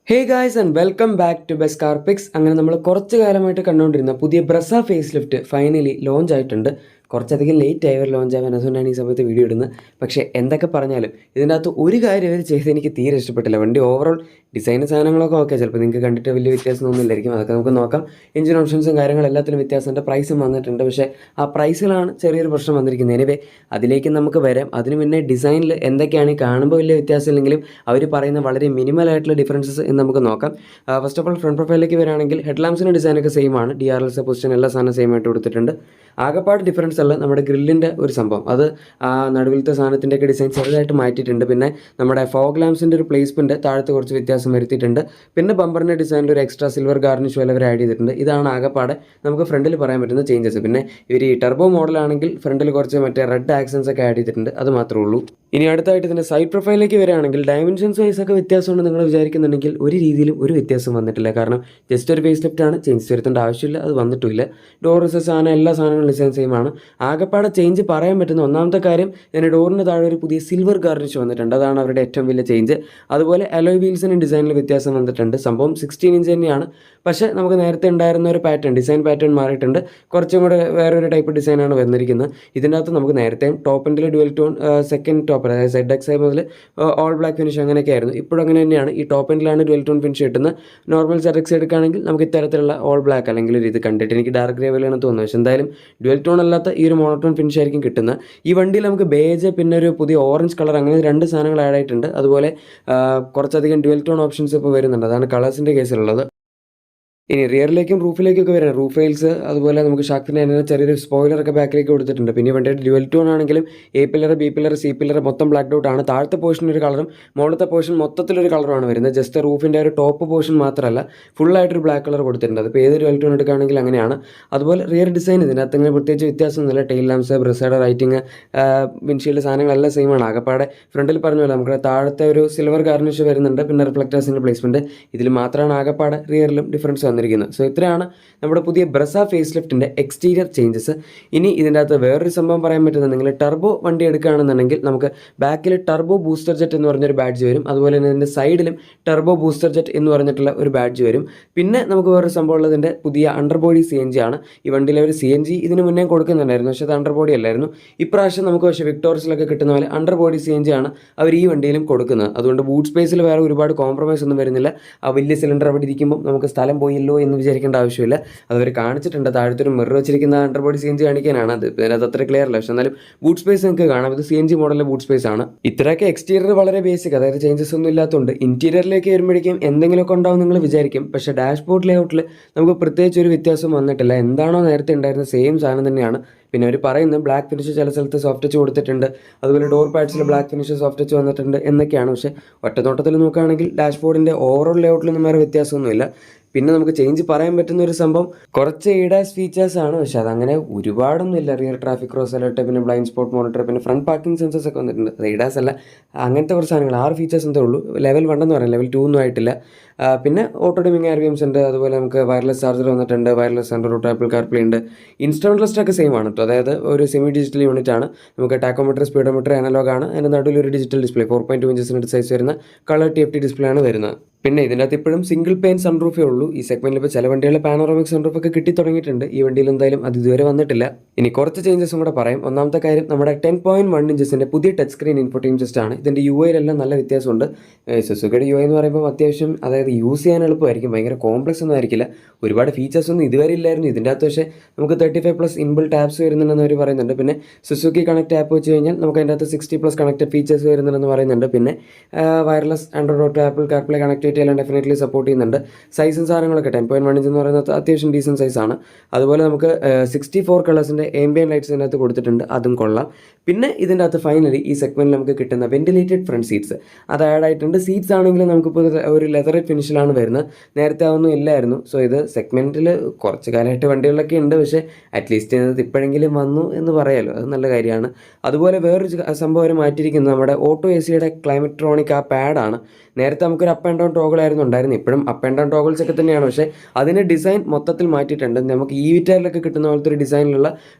Hey guys and welcome back to best car picks. അങ്ങനെ നമ്മൾ കുറച്ച് കാലമായിട്ട് കണ്ടുകൊണ്ടിരുന്ന പുതിയ Brezza facelift finally launch ആയിട്ടുണ്ട്. കുറച്ചധികം ലേറ്റ് ആയി അവർ ലോഞ്ച് ആവാൻ, അതുകൊണ്ടാണ് ഈ സമയത്ത് വീഡിയോ ഇടുന്നത്. പക്ഷേ എന്തൊക്കെ പറഞ്ഞാലും ഇതിൻ്റെ അകത്ത് ഒരു കാര്യം അവർ ചെയ്ത് എനിക്ക് തീരെ ഇഷ്ടപ്പെട്ടില്ല. വണ്ടി ഓവറോൾ ഡിസൈൻ സാധനങ്ങളൊക്കെ ഓക്കെ, ചിലപ്പോൾ നിങ്ങൾക്ക് കണ്ടിട്ട് വലിയ വ്യത്യാസമൊന്നും ഇല്ലായിരിക്കും. അതൊക്കെ നമുക്ക് നോക്കാം. എഞ്ചിൻ ഓപ്ഷൻസും കാര്യങ്ങളും എല്ലാത്തിലും വ്യത്യാസമുണ്ട്. പ്രൈസും വന്നിട്ടുണ്ട്. പക്ഷേ ആ പ്രൈസിലാണ് ചെറിയൊരു പ്രശ്നം വന്നിരിക്കുന്നത്. എനിവേ അതിലേക്ക് നമുക്ക് വരാം. അതിന് മുന്നേ ഡിസൈനിൽ എന്തൊക്കെയാണ് ഈ കാണുമ്പോൾ വലിയ വ്യത്യാസമില്ലെങ്കിലും അവർ പറയുന്ന വളരെ മിനിമൽ ആയിട്ടുള്ള ഡിഫറൻസസ് എന്ന് നമുക്ക് നോക്കാം. ഫസ്റ്റ് ഓഫ് ഓൾ ഫ്രണ്ട് പ്രൊഫൈലിലേക്ക് വരികയാണെങ്കിൽ ഹെഡ് ലാംപ്സിൻ്റെ ഡിസൈനൊക്കെ സെയിം ആണ്. DRLS പൊസിഷൻ എല്ലാ സാധനവും സെയിം ആയിട്ട് കൊടുത്തിട്ടുണ്ട്. ആകെപ്പാട് ഡിഫറൻസ് അല്ല നമ്മുടെ ഗ്രില്ലിൻ്റെ ഒരു സംഭവം, അത് നടുവിലത്തെ സാധനത്തിൻ്റെയൊക്കെ ഡിസൈൻ ചെറുതായിട്ട് മാറ്റിയിട്ടുണ്ട്. പിന്നെ നമ്മുടെ ഫോഗ് ലാംപ്സിൻ്റെ ഒരു പ്ലേസ്മെൻറ്റ് താഴത്ത് കുറച്ച് വ്യത്യാസം വരുത്തിയിട്ടുണ്ട്. പിന്നെ ബമ്പറിൻ്റെ ഡിസൈനിൽ ഒരു എക്സ്ട്രാ സിൽവർ ഗാർണിഷ് പോലെ അവർ ആഡ് ചെയ്തിട്ടുണ്ട്. ഇതാണ് ആകെപ്പാടെ നമുക്ക് ഫ്രണ്ടിൽ പറയാൻ പറ്റുന്ന ചേഞ്ചസ്. പിന്നെ ഇവർ ഈ ടർബോ മോഡലാണെങ്കിൽ ഫ്രണ്ടിൽ കുറച്ച് മറ്റേ റെഡ് ആക്സൻസ് ഒക്കെ ആഡ് ചെയ്തിട്ടുണ്ട്. അത് മാത്രമേ ഉള്ളൂ. ഇനി അടുത്തായിട്ട് ഇതിൻ്റെ സൈഡ് പ്രൊഫൈലിലേക്ക് വരികയാണെങ്കിൽ ഡയമെൻഷൻസ് വൈസ് ഒക്കെ വ്യത്യാസമുണ്ട് നിങ്ങൾ വിചാരിക്കുന്നുണ്ടെങ്കിൽ ഒരു രീതിയിലും ഒരു വ്യത്യാസം വന്നിട്ടില്ല. കാരണം ജസ്റ്റ് ഒരു ഫേസ് ലിഫ്റ്റാണ്, ചേഞ്ച് വരുത്തേണ്ട ആവശ്യമില്ല, അത് വന്നിട്ടില്ല. ഡോർസ് സാധനം എല്ലാ സാധനങ്ങളും ഡിസൈൻ സെയിം ആണ്. ആകെപ്പാടെ ചേഞ്ച് പറയാൻ പറ്റുന്ന ഒന്നാമത്തെ കാര്യം, ഇതിൻ്റെ ഡോറിന് താഴെ ഒരു പുതിയ സിൽവർ ഗാർണിഷ് വന്നിട്ടുണ്ട്. അതാണ് അവരുടെ ഏറ്റവും വലിയ ചേഞ്ച്. അതുപോലെ അലോയ് വീൽസിന് ഡിസൈനിൽ വ്യത്യാസം വന്നിട്ടുണ്ട്. സംഭവം 16 ഇഞ്ച് തന്നെയാണ്, പക്ഷേ നമുക്ക് നേരത്തെ ഉണ്ടായിരുന്ന ഒരു പാറ്റേൺ, ഡിസൈൻ പാറ്റേൺ മാറിയിട്ടുണ്ട്. കുറച്ചും കൂടെ വേറൊരു ടൈപ്പ് ഡിസൈനാണ് വന്നിരിക്കുന്നത്. ഇതിൻ്റെ അകത്ത് നമുക്ക് നേരത്തെയും ടോപ്പ് എൻഡിൽ ഡുവൽ ടോൺ, സെക്കൻഡ് ടോപ്പ് അതായത് ZXi മുതൽ ഓൾ ബ്ലാക്ക് ഫിനിഷ് അങ്ങനെയൊക്കെ ആയിരുന്നു. ഇപ്പോഴും അങ്ങനെ തന്നെയാണ്. ഈ ടോപ്പ് എൻഡിലാണ് ഡുവൽ ടോൺ ഫിനിഷ് കിട്ടുന്നത്. നോർമൽ ZXi എടുക്കുകയാണെങ്കിൽ നമുക്ക് ഇത്തരത്തിലുള്ള ഓൾ ബ്ലാക്ക് അല്ലെങ്കിൽ ഇത് കണ്ടിട്ട് എനിക്ക് ഡാർക്ക് ഗ്രേ പോലെയാണ് തോന്നുന്നത്. പക്ഷേ എന്തായാലും ഡുവൽ ടോൺ അല്ലാത്ത ഈ ഒരു മോണോട്ടോൺ ഫിനിഷ് ആയിരിക്കും കിട്ടുന്നത്. ഈ വണ്ടിയിൽ നമുക്ക് ബേജ് പിന്നെ ഒരു പുതിയ ഓറഞ്ച് കളർ അങ്ങനെ രണ്ട് സാധനങ്ങൾ ആഡ് ആയിട്ടുണ്ട്. അതുപോലെ കുറച്ചധികം ഡുവൽ ടോൺ ഓപ്ഷൻസ് ഇപ്പോൾ വരുന്നുണ്ട്. അതാണ് കളേഴ്സിൻ്റെ കേസിലുള്ളത്. ഇനി റിയറിലേക്കും റൂഫിലേക്കൊക്കെ വരാം. റൂഫ് റെയിൽസ് അതുപോലെ നമുക്ക് ഷാക്കിൻ്റെ തന്നെ ചെറിയൊരു സ്പോയിലറൊക്കെ ബാക്കിലേക്ക് കൊടുത്തിട്ടുണ്ട്. പിന്നെ വണ്ടിയുടെ ഡ്യുവൽ ടോൺ ആണെങ്കിലും A pillar, B pillar, C pillar മൊത്തം ബ്ലാക്ക് ഔട്ട് ആണ്. താഴത്തെ പോർഷൻ ഒരു കളറും മുകളിലത്തെ പോർഷൻ മൊത്തത്തിലൊരു കളറുമാണ് വരുന്നത്. ജസ്റ്റ് റൂഫിൻ്റെ ഒരു ടോപ്പ് പോർഷൻ മാത്രമല്ല, ഫുള്ളായിട്ടൊരു ബ്ലാക്ക് കളർ കൊടുത്തിട്ടുണ്ട്. അതിപ്പോൾ ഏത് ഡ്യുവൽ ടോൺ എടുക്കുകയാണെങ്കിൽ അങ്ങനെയാണ്. അതുപോലെ റിയർ ഡിസൈൻ ഇതിനകത്ത് ഇങ്ങനെ പ്രത്യേകിച്ച് വ്യത്യാസമൊന്നുമില്ല. ടെയിൽ ലാംപ്സ്, ബ്രസയുടെ റൈറ്റിംഗ്, വിൻഷീൽഡ് സാധനങ്ങളെല്ലാം സെയിമാണ്. ആകെപ്പാടെ ഫ്രണ്ടിൽ പറഞ്ഞ പോലെ നമുക്ക് താഴത്തെ ഒരു സിൽവർ ഗാർണിഷ് വരുന്നുണ്ട്. പിന്നെ റിഫ്ലക്റ്റേഴ്സിൻ്റെ പ്ലേസ്മെൻറ്റ് ഇതിൽ മാത്രമാണ് ആകെപ്പാടെ റിയറിലും ഡിഫറൻസ് വന്നിരിക്കുന്നത്. സോ ഇത്രയാണ് നമ്മുടെ പുതിയ ബ്രസ ഫേസ് ലിഫ്റ്റിൻ്റെ എക്സ്റ്റീരിയർ ചേഞ്ചസ്. ഇനി ഇതിൻ്റെ അകത്ത് വേറൊരു സംഭവം പറയാൻ പറ്റുന്നത്, നിങ്ങൾ ടർബോ വണ്ടി എടുക്കുകയാണെന്നുണ്ടെങ്കിൽ നമുക്ക് ബാക്കിൽ ടർബോ ബൂസ്റ്റർ ജെറ്റ് എന്ന് പറഞ്ഞൊരു ബാഡ്ജ് വരും. അതുപോലെ തന്നെ ഇതിൻ്റെ സൈഡിലും ടർബോ ബൂസ്റ്റർ ജെറ്റ് എന്ന് പറഞ്ഞിട്ടുള്ള ഒരു ബാഡ്ജ് വരും. പിന്നെ നമുക്ക് വേറൊരു സംഭവം ഉള്ളതിൻ്റെ പുതിയ അണ്ടർബോഡി CNG ആണ്. ഈ വണ്ടിയിലെ ഒരു CNG ഇതിന് മുന്നേ കൊടുക്കുന്നുണ്ടായിരുന്നു, പക്ഷേ അത് അണ്ടർബോഡി അല്ലായിരുന്നു. ഇപ്രാവശ്യം നമുക്ക് പക്ഷേ വിക്ടോറിയസിലൊക്കെ കിട്ടുന്ന പോലെ അണ്ടർബോഡി CNG ആണ് അവർ ഈ വണ്ടിയിലും കൊടുക്കുന്നത്. അതുകൊണ്ട് ബൂട്ട് സ്പേസിൽ വേറെ ഒരുപാട് കോംപ്രമൈസ് ഒന്നും വരുന്നില്ല. ആ വലിയ സിലിണ്ടർ അവിടെ ഇരിക്കുമ്പോൾ നമുക്ക് സ്ഥലം പോയല്ലോ എന്ന് വിചാരിക്കേണ്ട ആവശ്യമില്ല. അതവർ കാണിച്ചിട്ടുണ്ട്. താഴത്തൊരു മിറർ വെച്ചിരിക്കുന്ന അണ്ടർബോഡി CNG കാണിക്കാനാണ്. അത് അത്ര ക്ലിയർ അല്ല, പക്ഷേ എന്നാലും ബൂട്ട് സ്പേസ് നിങ്ങൾക്ക് കാണാം. ഇത് CNG മോഡലിലെ ബൂട്ട് സ്പേസ് ആണ്. ഇത്രയൊക്കെ എക്സ്റ്റീരിയർ വളരെ ബേസിക്, അതായത് ചേഞ്ചസ് ഒന്നും ഇല്ലാത്തതുകൊണ്ട് ഇൻറ്റീരിയറിലേക്ക് വരുമ്പോഴേക്കും എന്തെങ്കിലുമൊക്കെ ഉണ്ടാവും നിങ്ങൾ വിചാരിക്കും. പക്ഷേ ഡാഷ്ബോർഡ് ലേഔട്ടിൽ നമുക്ക് പ്രത്യേകിച്ച് ഒരു വ്യത്യാസം വന്നിട്ടില്ല. എന്താണോ നേരത്തെ ഉണ്ടായിരുന്ന സെയിം സാധനം തന്നെയാണ്. പിന്നെ അവർ പറയുന്നത് ബ്ലാക്ക് ഫിനിഷ് ചില സ്ഥലത്ത് സോഫ്റ്റ് ടച്ച് കൊടുത്തിട്ടുണ്ട്, അതുപോലെ ഡോർ പാഡ്സിൽ ബ്ലാക്ക് ഫിനിഷ് സോഫ്റ്റ് ടച്ച് വന്നിട്ടുണ്ട് എന്നൊക്കെയാണ്. പക്ഷേ ഒറ്റനോട്ടത്തിൽ നോക്കുകയാണെങ്കിൽ ഡാഷ്ബോർഡിൻ്റെ ഓവറോൾ ലേഔട്ടിലൊന്നും വേറെ വ്യത്യാസമൊന്നുമില്ല. പിന്നെ നമുക്ക് ചേഞ്ച് പറയാൻ പറ്റുന്ന ഒരു സംഭവം കുറച്ച് ADAS ഫീച്ചേഴ്സ് ആണ്, പക്ഷേ അതങ്ങനെ ഒരുപാടൊന്നും ഇല്ല. റിയർ ട്രാഫിക് ക്രോസ് അലർട്ട്, പിന്നെ ബ്ലൈൻഡ് സ്പോട്ട് മോണിറ്റർ, പിന്നെ ഫ്രണ്ട് പാർക്കിംഗ് സെൻസേഴ്സ് ഒക്കെ വന്നിട്ടുണ്ട്. അത് ADAS അല്ല, അങ്ങനത്തെ കുറച്ച് സാധനങ്ങൾ 6 ഫീച്ചേഴ്സ് എന്തേ ഉള്ളൂ. ലെവൽ 1 എന്ന് പറയാം, ലെവൽ 2 ഒന്നും ആയിട്ടില്ല. പിന്നെ ഓട്ടോ ഡിമിങ് RPMs ഉണ്ട്. അതുപോലെ നമുക്ക് വയർലെസ് ചാർജർ വന്നിട്ടുണ്ട്, വയർലെസ് സെൻട്രൽ റൂട്ട്, ആപ്പിൾ കാർപ്ലേ ഉണ്ട്. ഇൻസ്ട്രുമെൻ്റ് ലിസ്റ്റ് ഒക്കെ സെയിം ആണ് കേട്ടോ. അതായത് ഒരു സെമി ഡിജിറ്റൽ യൂണിറ്റ് ആണ്. നമുക്ക് ടാക്കോമീറ്റർ, സ്പീഡോമീറ്റർ അനലോഗ് ആണ്. അതിൻ്റെ നടുവിൽ ഒരു ഡിജിറ്റൽ ഡിസ്പ്ലേ 4.2 ഇഞ്ചസിൻ്റെ സൈസ് വരുന്ന കളർ TFT ഡിസ്പ്ലേ ആണ് വരുന്നത്. പിന്നെ ഇതിൻ്റെ അകത്ത് ഇപ്പോഴും സിംഗിൾ പെയിൻ സൺറൂഫേ ഉള്ളൂ. ഈ സെഗ്മെൻറ്റിൽ ഇപ്പോൾ ചില വണ്ടികളിൽ പാനോറമിക് സൺറൂഫ് ഒക്കെ കിട്ടി തുടങ്ങിയിട്ടുണ്ട്. ഈ വണ്ടിയിൽ എന്തായാലും അത് ഇതുവരെ വന്നിട്ടില്ല. ഇനി കുറച്ച് ചേഞ്ചസും കൂടെ പറയാം. ഒന്നാമത്തെ കാര്യം, നമ്മുടെ 10.1 ഇഞ്ചസിൻ്റെ പുതിയ ടച്ച് സ്ക്രീൻ ഇൻഫോർടൈൻമെന്റ് സിസ്റ്റം ആണ്. ഇതിൻ്റെ UI യിലെല്ലാം നല്ല വ്യത്യാസമുണ്ട്. സുസുക്കിയുടെ UI എന്ന് പറയുമ്പോൾ അത്യാവശ്യം, അതായത് യൂസ് ചെയ്യാൻ എളുപ്പമായിരിക്കും, ഭയങ്കര കോംപ്ലക്സ് ഒന്നും ആയിരിക്കില്ല. ഒരുപാട് ഫീച്ചേഴ്സ് ഒന്നും ഇതുവരെ ഇല്ലായിരുന്നു. ഇതിൻ്റെ അകത്ത് പക്ഷേ നമുക്ക് 35+ ഇൻബിൽറ്റ് ആപ്സ് വരുന്നുണ്ടെന്ന് അവർ പറയുന്നുണ്ട്. പിന്നെ സുസുക്കി കണക്ട് ആപ്പ് വെച്ച് കഴിഞ്ഞാൽ നമുക്ക് അതിൻ്റെ അകത്ത് 60+ കണക്റ്റഡ് ഫീച്ചേഴ്സ് വരുന്നുണ്ടെന്ന് പറയുന്നുണ്ട്. പിന്നെ wireless Android auto, apple CarPlay connectivity എല്ലാം ഡെഫിനറ്റ്ലി സപ്പോർട്ട് ചെയ്യുന്നുണ്ട്. സൈസും സാധനങ്ങളൊക്കെ 10.1 ഇഞ്ച് എന്ന് പറയുന്നത് അത്യാവശ്യം ഡീസൻറ്റ് സൈസാണ്. അതുപോലെ നമുക്ക് 64 കളേഴ്സിൻ്റെ ambient ലൈറ്റ്സ് ഇതിനകത്ത് കൊടുത്തിട്ടുണ്ട്, അതും കൊള്ളാം. പിന്നെ ഇതിൻ്റെ അകത്ത് ഫൈനലി ഈ സെഗ്മെൻറ്റിൽ നമുക്ക് കിട്ടുന്ന വെന്റിലേറ്റഡ് ഫ്രണ്ട് സീറ്റ്സ് അത് ആഡ് ആയിട്ടുണ്ട്. സീറ്റ്സ് ആണെങ്കിലും നമുക്കിപ്പോൾ ഒരു ലെതറേറ്റ് ഫിനിഷിലാണ് വരുന്നത്, നേരത്തെ അതൊന്നും ഇല്ലായിരുന്നു. സോ ഇത് സെഗ്മെൻറ്റിൽ കുറച്ച് കാലമായിട്ട് വണ്ടികളിലൊക്കെ ഉണ്ട്, പക്ഷേ അറ്റ്ലീസ്റ്റ് ഇത് ഇപ്പോഴെങ്കിലും വന്നു എന്ന് പറയാമല്ലോ, അത് നല്ല കാര്യമാണ്. അതുപോലെ വേറൊരു സംഭവം മാറ്റിയിരിക്കുന്നത് നമ്മുടെ ഓട്ടോ AC യുടെ ക്ലൈമറ്റ്രോണിക് ആ പാഡാണ്. നേരത്തെ നമുക്കൊരു അപ്പ് ആൻഡ് ഡൗൺ ടോഗിൾ ആയിരുന്നു ഉണ്ടായിരുന്നത്. ഇപ്പോഴും അപ്പ് ആൻഡ് ഡൗൺ ടോഗിൾസ് ഒക്കെ തന്നെയാണ്, പക്ഷേ അതിന് ഡിസൈൻ മൊത്തത്തിൽ മാറ്റിയിട്ടുണ്ട്. നമുക്ക് വിറ്റാറിലൊക്കെ കിട്ടുന്ന പോലത്തെ ഒരു ഡിസൈനിലുള്ള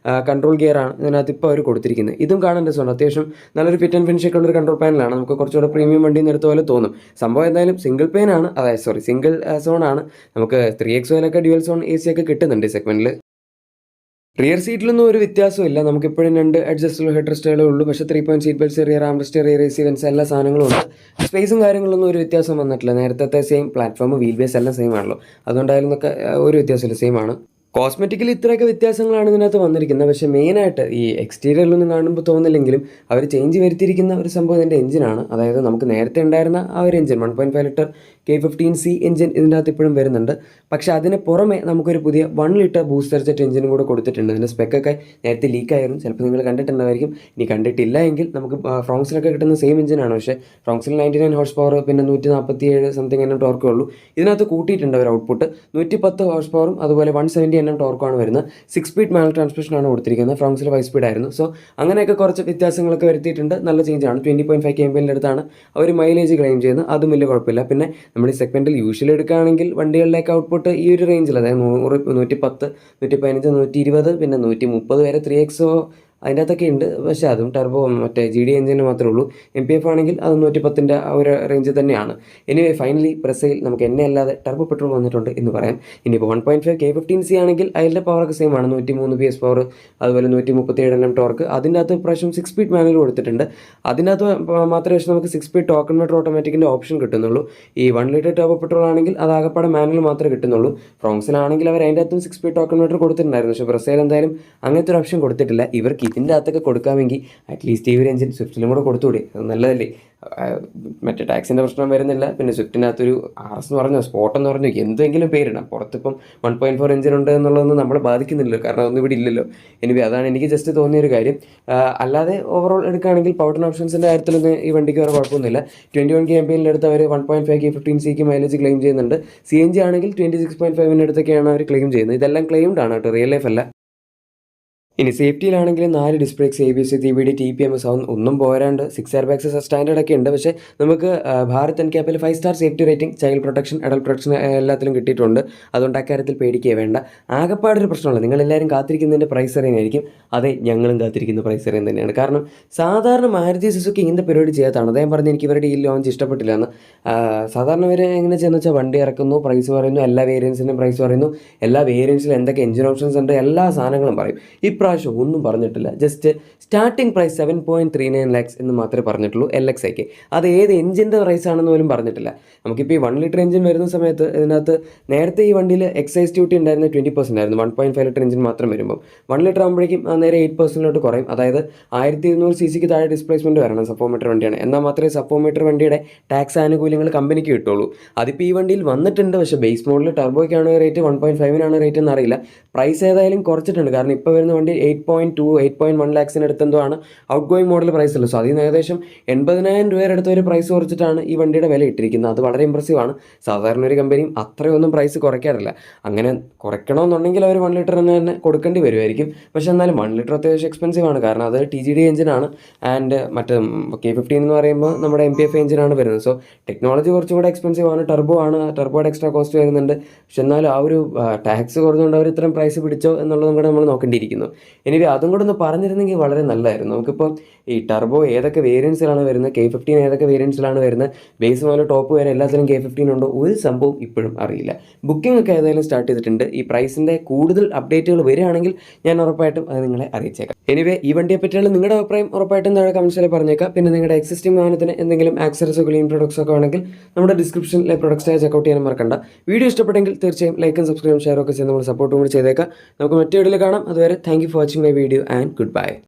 കൺട്രോൾ ഗിയർ ആണ് ഇതിനകത്ത് ഇപ്പോൾ അവർ കൊടുത്തിരിക്കുന്നത്. ഇതും കാണാൻ രസമുണ്ട്. അത്യാവശ്യം നല്ലൊരു ഫിറ്റ് ആൻഡ് ഫിനിഷ് ഒക്കെ ഉള്ള ഒരു കൺട്രോൾ പാനലാണ്. നമുക്ക് കുറച്ചുകൂടെ പ്രീമിയം വണ്ടിയിൽ നിന്ന് എടുത്ത പോലെ തോന്നും. സംഭവം എന്തായാലും സിംഗിൾ സിംഗിൾ സോൺ ആണ്. നമുക്ക് 3XO-ലൊക്കെ ഡ്യുവൽ സോൺ AC ഒക്കെ കിട്ടുന്നുണ്ട് ഈ സെഗ്മെന്റിൽ. റിയർ സീറ്റിലൊന്നും ഒരു വ്യത്യാസമില്ല. നമുക്കിപ്പോഴും 2 അഡ്ജസ്റ്റബിൾ ഹെഡ് റെസ്റ്റുകളേ ഉള്ളൂ. പക്ഷേ 3-point seat belts, rear armrest, rear AC vents എല്ലാ സാധനങ്ങളും ഉണ്ട്. സ്പേസും കാര്യങ്ങളൊന്നും ഒരു വ്യത്യാസം വന്നിട്ടില്ല. നേരത്തെ സെയിം പ്ലാറ്റ്ഫോം, വീൽ ബേസ് എല്ലാം സെയിം ആണല്ലോ. അതുകൊണ്ടായാലും ഒരു വ്യത്യാസമില്ല, സെയിം ആണ്. കോസ്മെറ്റിക്കലി ഇത്രയൊക്കെ വ്യത്യാസങ്ങളാണ് ഇതിനകത്ത് വന്നിരിക്കുന്നത്. പക്ഷേ മെയിനായിട്ട് ഈ എക്സ്റ്റീരിയറിലൊന്നും കാണുമ്പോൾ തോന്നില്ലെങ്കിലും അവർ ചേഞ്ച് വരുത്തിയിരിക്കുന്ന ഒരു സംഭവം ഇതിൻ്റെ എഞ്ചിനാണ്. അതായത് നമുക്ക് നേരത്തെ ഉണ്ടായിരുന്ന ആ ഒരു എഞ്ചിൻ 1.5 ലിറ്റർ K15C എഞ്ചിൻ ഇതിൻ്റെ അകത്ത് ഇപ്പോഴും വരുന്നുണ്ട്. പക്ഷേ അതിന് പുറമെ നമുക്കൊരു പുതിയ 1 ലിറ്റർ ബൂസ്റ്റർ ജെറ്റ് എഞ്ചിനും കൂടെ കൊടുത്തിട്ടുണ്ട്. ഇതിൻ്റെ സ്പെക്കൊക്കെ നേരത്തെ ലീക്കായിരുന്നു. ചിലപ്പോൾ നിങ്ങൾ കണ്ടിട്ടുണ്ടായിരിക്കും. ഇനി കണ്ടിട്ടില്ല എങ്കിൽ നമുക്ക് ഫ്രോങ്സിലൊക്കെ കിട്ടുന്ന സെയിം എഞ്ചിനാണ്. പക്ഷേ ഫ്രോങ്സിൽ 99 ഹോഴ്സ് പവർ, പിന്നെ 147 സംതിങ് എണ്ണം ടോർക്കേ ഉള്ളൂ. ഇതിനകത്ത് കൂട്ടിയിട്ടുണ്ട് ഒരു ഔട്ട്പുട്ട് 110 ഹോഴ്സ് പവറും അതുപോലെ 170 എണ്ണം ടോർക്കാണ് വരുന്നത്. 6 സ്പീഡ് മാനുവൽ ട്രാൻസ്മിഷനാണ് കൊടുത്തിരിക്കുന്നത്. ഫ്രോങ്സിൽ 5 സ്പീഡ് ആയിരുന്നു. സോ അങ്ങനെയൊക്കെ കുറച്ച് വ്യത്യാസങ്ങളൊക്കെ വരുത്തിയിട്ടുണ്ട്. നല്ല ചേഞ്ചാണ്. 20.5 kmpൻ്റെ അടുത്താണ് അവർ മൈലേജ് ക്ലെയിം ചെയ്യുന്നത്. അതും വലിയ കുഴപ്പമില്ല. പിന്നെ നമ്മൾ ഈ സെഗ്മെൻറ്റിൽ യൂഷ്വലി എടുക്കുകയാണെങ്കിൽ വണ്ടികളിലേക്ക് ഔട്ട്പുട്ട് ഈ ഒരു റേഞ്ചിൽ, അതായത് 100, 110, 115, 120, പിന്നെ 130 വരെ 3XO അതിൻ്റെ അകത്തൊക്കെ ഉണ്ട്. പക്ഷേ അതും ടർബോ മറ്റേ GD എഞ്ചിന് മാത്രമേ ഉള്ളൂ. MPF ആണെങ്കിൽ അത് 110ൻ്റെ ആ ഒരു റേഞ്ച് തന്നെയാണ്. എനിവേ ഫൈനലി ബ്രസയിൽ നമുക്ക് എണ്ണ അല്ലാതെ ടർബോ പെട്രോൾ വന്നിട്ടുണ്ട് എന്ന് പറയാം. ഇനിയിപ്പോൾ 1.5 K15C ആണെങ്കിൽ അതിൻ്റെ പവറൊക്കെ സെയിം ആണ്. 103 PS പവർ, അതുപോലെ 137 Nm ടോർക്ക്. അതിൻ്റെ അകത്ത് പ്രാവശ്യം 6 സ്പീഡ് മാനുവൽ കൊടുത്തിട്ടുണ്ട്. അതിനകത്ത് മാത്രമേ പക്ഷേ നമുക്ക് 6 സ്പീഡ് ടോക്കൺ മെട്രോ ഓട്ടോമാറ്റിക്കിൻ്റെ ഓപ്ഷൻ കിട്ടുന്നുള്ളൂ. ഈ 1 ലിറ്റർ ടർബോ പെട്രോൾ ആണെങ്കിൽ അത് ആകപ്പാടെ മാനുവൽ മാത്രമേ കിട്ടുന്നുള്ളൂ. ഫ്രോങ്സിലാണെങ്കിൽ അവർ അതിൻ്റെ അകത്തും 6 സ്പീഡ് ടോക്കൺ മെട്രോ കൊടുത്തിട്ടുണ്ടായിരുന്നു. പക്ഷേ ബ്രസയിൽ എന്തായാലും അങ്ങനത്തെ ഒരു ഓപ്ഷൻ കൊടുത്തിട്ടില്ല. ഇവർക്ക് ഇതിൻ്റെ അകത്തൊക്കെ കൊടുക്കാമെങ്കിൽ അറ്റ്ലീസ്റ്റ് ഈ ഒരു എഞ്ചിൻ സ്വിഫ്റ്റിലും കൂടെ കൊടുത്തുകൂടി, അത് നല്ലതല്ലേ. മറ്റേ ടാക്സിൻ്റെ പ്രശ്നം വരുന്നില്ല. പിന്നെ സ്വിഫ്റ്റിനകത്തൊരു RS എന്ന് പറഞ്ഞോ സ്പോട്ട് എന്ന് പറഞ്ഞോ എന്തെങ്കിലും പേരിടാം. പുറത്തിപ്പം 1.4 എഞ്ചിൻ ഉണ്ട് എന്നുള്ളതൊന്നും നമ്മളെ ബാധിക്കുന്നില്ലല്ലോ, കാരണം അതൊന്നും ഇവിടെ ഇല്ലല്ലോ. എനിവേ അതാണ് എനിക്ക് ജസ്റ്റ് തോന്നിയൊരു കാര്യം. അല്ലാതെ ഓവറോൾ എടുക്കുകയാണെങ്കിൽ പവർ ഓപ്ഷൻസിൻ്റെ കാര്യത്തിലൊന്നും ഈ വണ്ടിക്ക് വേറെ കുഴപ്പമൊന്നുമില്ല. 21 kmpൻ്റെ അടുത്ത് അവർ 1.5 K15Cക്ക് മൈലേജ് ക്ലെയിം ചെയ്യുന്നുണ്ട്. CNG ആണെങ്കിൽ 26.5ൻ്റെ അടുത്തൊക്കെയാണ് അവർ ക്ലെയിം ചെയ്യുന്നത്. ഇതെല്ലാം ക്ലെയിംഡ് ആണ് കേട്ടോ, റിയൽ ലൈഫ് അല്ല. ഇനി സേഫ്റ്റിയിലാണെങ്കിൽ 4 disk breaks, ABS, CBD, TPMS ഒന്നും പോരാണ്ട് 6 എയർ ബാഗ്സ് സ്റ്റാൻഡേർഡ് ഒക്കെ ഉണ്ട്. പക്ഷേ നമുക്ക് ഭാരത് NCAPൽ 5 star safety rating, child protection, adult protection എല്ലാത്തിലും കിട്ടിയിട്ടുണ്ട്. അതുകൊണ്ട് അക്കാര്യത്തിൽ പേടിക്കുക വേണ്ട. ആകെപ്പാടൊരു പ്രശ്നമുള്ളത് നിങ്ങളെല്ലാവരും കാത്തിരിക്കുന്നതിൻ്റെ പ്രൈസ് അറിയാനായിരിക്കും. അതെ, ഞങ്ങളും കാത്തിരിക്കുന്ന പ്രൈസ് അറിയാൻ തന്നെയാണ്. കാരണം സാധാരണ മാരുതി സുസുക്കി ഇങ്ങനത്തെ പരിപാടി ചെയ്യാത്തതാണ്. അദ്ദേഹം പറഞ്ഞ് എനിക്ക് ഇവരുടെ ഈ ലോഞ്ച് ഇഷ്ടപ്പെട്ടില്ല എന്ന്. സാധാരണ ഇവർ എങ്ങനെ ചെയ്യുന്ന വെച്ചാൽ വണ്ടി ഇറക്കുന്നു, പ്രൈസ് പറയുന്നു, എല്ലാ വേരിയൻസിൻ്റെയും പ്രൈസ് പറയുന്നു, എല്ലാ വേരിയൻസിലും എന്തൊക്കെ എഞ്ചിൻ ഓപ്ഷൻസ് ഉണ്ട്, എല്ലാ സാധനങ്ങളും പറയും. ഇപ്രാവശ്യം ഒന്നും പറഞ്ഞിട്ടില്ല. ജസ്റ്റ് സ്റ്റാർട്ടിംഗ് പ്രൈസ് 7.39 lakhs എന്ന് മാത്രമേ പറഞ്ഞിട്ടുള്ളൂ LXIക്ക്. അത് ഏത് എഞ്ചിൻ്റെ പ്രൈസ് ആണെന്ന് പോലും പറഞ്ഞിട്ടില്ല. നമുക്കിപ്പോൾ ഈ 1 ലിറ്റർ എഞ്ചിൻ വരുന്ന സമയത്ത് ഇതിനകത്ത് നേരത്തെ ഈ വണ്ടിയിൽ എക്സൈസ് ഡ്യൂട്ടി ഉണ്ടായിരുന്ന 20% ആയിരുന്നു. 1.5 ലിറ്റർ എഞ്ചിൻ മാത്രം വരുമ്പോൾ 1 ലിറ്റർ ആകുമ്പോഴേക്കും നേരെ 8% കുറയും. അതായത് 1200 cc താഴെ ഡിസ്പ്ലേസ്മെൻറ്റ് വരണം. സപ്പോമീറ്റർ വണ്ടിയാണ്. എന്നാൽ മാത്രമേ സപ്പോമീറ്റർ വണ്ടിയുടെ ടാക്സ് ആനുകൂല്യങ്ങൾ കമ്പനിക്ക് കിട്ടുള്ളൂ. അതിപ്പോൾ ഈ വണ്ടിയിൽ വന്നിട്ടുണ്ട്. പക്ഷേ ബേസ് മോഡൽ ടർബോയ്ക്കാണ് റേറ്റ്, 1.5-നാണ് റേറ്റ് എന്നറിയില്ല. പ്രൈസ് ഏതായാലും കുറച്ചിട്ടുണ്ട്. കാരണം ഇപ്പോൾ വരുന്ന വണ്ടി 8.2, 8.1 lakhs അടുത്തെന്തോ ആണ് ഔട്ട് ഗോയിങ് മോഡൽ പ്രൈസ് ഉള്ളൂ. സോ അതിൽ നിന്ന് ഏകദേശം 80,000 രൂപയുടെ അടുത്ത് ഒരു പ്രൈസ് കുറച്ചിട്ടാണ് ഈ വണ്ടിയുടെ വില ഇട്ടിരിക്കുന്നത്. അത് വളരെ ഇമ്പ്രസീവാണ്. സാധാരണ ഒരു കമ്പനിയും അത്രയൊന്നും പ്രൈസ് കുറയ്ക്കാറില്ല. അങ്ങനെ കുറയ്ക്കണമെന്നുണ്ടെങ്കിൽ അവർ 1 ലിറ്റർ തന്നെ കൊടുക്കേണ്ടി വരുമായിരിക്കും. പക്ഷേ എന്നാലും 1 ലിറ്റർ അത്യാവശ്യം എക്സ്പെൻസീവ് ആണ്. കാരണം അത് TGD എഞ്ചിനാണ്. ആൻഡ് മറ്റേ K15 എന്ന് പറയുമ്പോൾ നമ്മുടെ MPF എഞ്ചിനാണ് വരുന്നത്. സോ ടെക്നോളജി കുറച്ചും കൂടെ എക്സ്പെൻസീവ് ആണ്. ടർബോയുടെ എക്സ്ട്രാ കോസ്റ്റ് വരുന്നുണ്ട്. പക്ഷെ എന്നാലും ആ ഒരു ടാക്സ് കുറഞ്ഞുകൊണ്ട് അവർ ഇത്രയും പ്രൈസ് പിടിച്ചോ എന്നുള്ളതും കൂടെ നമ്മൾ നോക്കേണ്ടിയിരിക്കുന്നു. എനിവേ അതും കൂടെ ഒന്ന് പറഞ്ഞിരുന്നെങ്കിൽ വളരെ നല്ലതായിരുന്നു. നമുക്കിപ്പോൾ ഈ ടർബോ ഏതൊക്കെ വേരിയൻസിലാണ് വരുന്നത്, K15 ഏതൊക്കെ വേരിയൻസിലാണ് വരുന്നത്, ബേസ് മുതൽ ടോപ്പ് വരെ എല്ലാത്തിലും K15 ഉണ്ടോ, ഒരു സംഭവം ഇപ്പോഴും അറിയില്ല. ബുക്കിംഗ് ഒക്കെ ഏതായാലും സ്റ്റാർട്ട് ചെയ്തിട്ടുണ്ട്. ഈ പ്രൈസിൻ്റെ കൂടുതൽ അപ്ഡേറ്റുകൾ വരികയാണെങ്കിൽ ഞാൻ ഉറപ്പായിട്ടും അത് നിങ്ങളെ അറിയിച്ചേക്കാം. എനിവേ ഈ വണ്ടിയെ പറ്റിയുള്ള നിങ്ങളുടെ അഭിപ്രായം ഉറപ്പായിട്ടും താഴെ കമൻസിൽ പറഞ്ഞേക്കാം. പിന്നെ നിങ്ങളുടെ എക്സിസ്റ്റിംഗ് വാഹനത്തിന് എന്തെങ്കിലും ആക്സസറീസോ ക്ലീൻ പ്രൊഡക്ട്സോ ഒക്കെ ആണെങ്കിൽ നമ്മുടെ ഡിസ്ക്രിപ്ഷനിലെ പ്രൊഡക്ട്സ് ചെക്കൗട്ട് ചെയ്യാൻ മറക്കണ്ട. വീഡിയോ ഇഷ്ടപ്പെട്ടെങ്കിൽ തീർച്ചയായും ലൈക്കും സബ്സ്ക്രൈബും ഷെയറും ഒക്കെ ചെയ്ത് നമ്മൾ സപ്പോർട്ടും കൂടി ചെയ്തേക്കാം. നമുക്ക് മറ്റേ വീഡിയോയിൽ കാണാം. അതുവരെ thank you for watching my video and good bye.